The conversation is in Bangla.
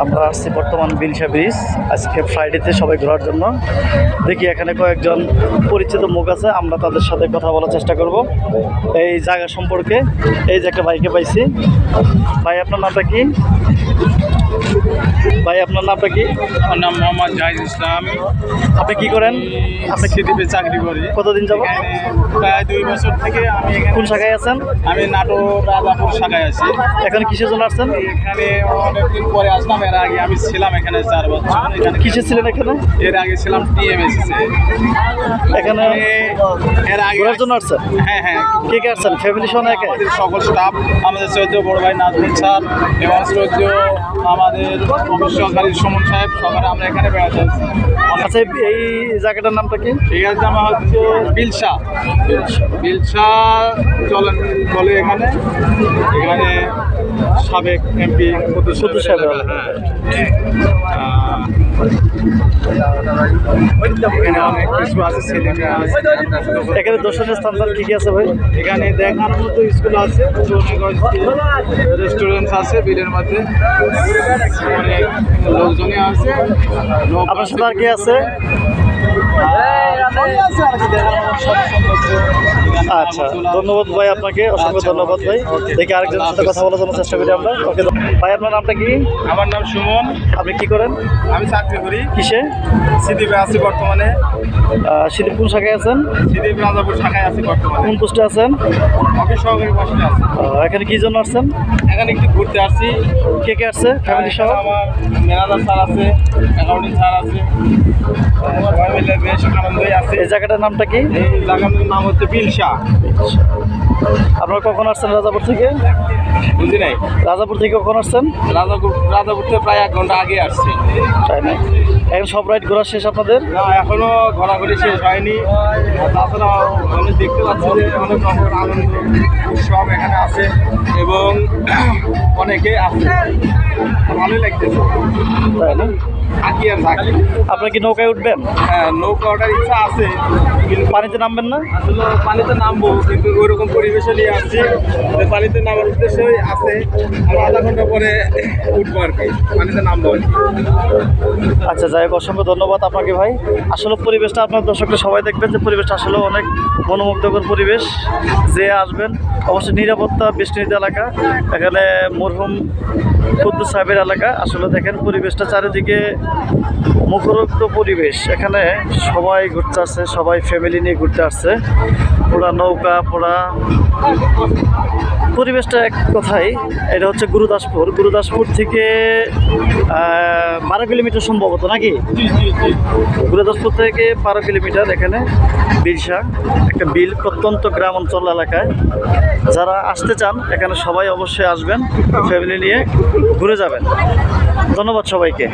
আমরা আসছি বর্তমান বিলশা ব্রিজ। আজকে ফ্রাইডেতে সবাই ঘোরার জন্য। দেখি এখানে কয়েকজন পরিচিত মুখ আছে, আমরা তাদের সাথে কথা বলার চেষ্টা করব এই জায়গা সম্পর্কে। এই যে একটা ভাইকে পাইছি। ভাই আপনার নামটা কি? ভাই আপনার নামটা কি? আমার নাম মোহাম্মদ জাহিদ ইসলাম। আপনি কি করেন? আমি সিটিপে চাকরি করি। কতদিন যাব? প্রায় 2 বছর থেকে আমি এখানে। কোন শাখায় আছেন? আমি নাটোর রাজাপুর শাখায় আছি। এখানে কিসের জন্য আসছেন? এখানে অনেকদিন পরে আসলাম। এর আগে আমি ছিলাম এখানে 4 বছর। এখানে কিসে ছিলেন এখানে? এর আগে ছিলাম টিএমএসসি। এখানে এর আগে ঘোরার জন্য আসছেন? হ্যাঁ হ্যাঁ। কে কে আসছেন? ফ্যামিলি সহ নাকি? আমাদের সকল স্টাফ, আমাদের চৌদ্দ বড় ভাই নাজমুল স্যার এবং চৌদ্দ আমাদের অফিস সহকারী সুমন সাহেব, সবাই আমরা এখানে বেড়াতে আসছি। আচ্ছা, এই জায়গাটার নামটা কি? ঠিক আছে, আমার হচ্ছে বিলশা। বিলশা চলেন বলে এখানে। এখানে সাবেক এমপি কুদ্দুস সাহেব। এখানে অনেক কিছু আছে, ছেলেমেয়ে আছে। এখানে দর্শনীয় স্থান কি কি আছে ভাই? এখানে দেখার মতো স্কুল আছে, রেস্টুরেন্ট আছে বিলের মধ্যে, অনেক লোকজনই আছে। আপনার সাথে আর কি আছে? আচ্ছা, ধন্যবাদ ভাই আপনাকে, অসংখ্য ধন্যবাদ ভাই। দেখি আরেকজনের সাথে কথা বলার জন্য চেষ্টা করি আমরা। ওকে ভাই, আপনার নামটা কি? আমার নাম সুমন। আপনি কি করেন? আমি চাকরি করি। কিসে? সিদ্দিপে আছি বর্তমানে। সিদ্দিপ কোন শাখায় আছেন? সিদ্দিপ রাজাপুর শাখায় আছি বর্তমানে। কোন পোস্টে আছেন? অফিস সহকারী পোস্টে আছি। এখানে কি জন্য আসছেন? এখানে একটু ঘুরতে আসছি। কে কে আসছে ফ্যামিলি সহ? আমার ম্যানেজার স্যার আছে, অ্যাকাউন্টিং স্যার আছে, সবাই মিলে বেশ আনন্দই আছে। এই জায়গাটার নামটা কি? এই জায়গাটার নাম হচ্ছে বিলশা। আপনারা কখন আসছেন রাজাপুর থেকে? বুঝি নাই। রাজাপুর থেকে কখন আসছেন? রাজাপুর থেকে প্রায় 1 ঘন্টা আগে আসছি। তাই না? এখন সব রাইড ঘোরা শেষ আপনাদের? না, এখনো ঘোরাঘুরি শেষ হয়নি। তাছাড়া আমি দেখতে পাচ্ছি যে অনেক রকমের আনন্দ উৎসব এখানে আছে এবং অনেকে আছে, ভালোই লাগতেছে। তাই না? থাকি আর থাকি। আপনারা কি নৌকায় উঠবেন? হ্যাঁ, নৌকা ওঠার ইচ্ছা আছে, কিন্তু পানিতে নামবেন না? আসলে পানিতে নামবো, কিন্তু ওইরকম পরিবেশে নিয়ে আসছি যে পানিতে নামার উদ্দেশ্যই আছে। আর আধা ঘন্টা পরে উঠবো আর কি, পানিতে নামবো আর কি। আচ্ছা, যাই হোক, অসংখ্য ধন্যবাদ আপনাকে ভাই। আসলে পরিবেশটা আপনার দর্শকরা সবাই দেখবেন যে পরিবেশটা আসলে অনেক মনোমুগ্ধকর পরিবেশ। যে আসবেন অবশ্যই নিরাপত্তা বেষ্টনীত এলাকা। এখানে মরহুম কুদ্দুস সাহেবের এলাকা। আসলে দেখেন পরিবেশটা চারিদিকে মুখরোক্ত পরিবেশ। এখানে সবাই ঘুরতে আসছে, সবাই ফ্যামিলি নিয়ে ঘুরতে আসছে। পোড়া নৌকা, পোড়া পরিবেশটা এক কথাই। এটা হচ্ছে গুরুদাসপুর। গুরুদাসপুর থেকে 12 কিলোমিটার সম্ভবত নাকি? গুরুদাসপুর থেকে 12 কিলোমিটার। এখানে বিলশা একটা বিল, প্রত্যন্ত গ্রাম অঞ্চল এলাকায়। যারা আসতে চান এখানে সবাই অবশ্যই আসবেন, ফ্যামিলি নিয়ে ঘুরে যাবেন। ধন্যবাদ সবাইকে।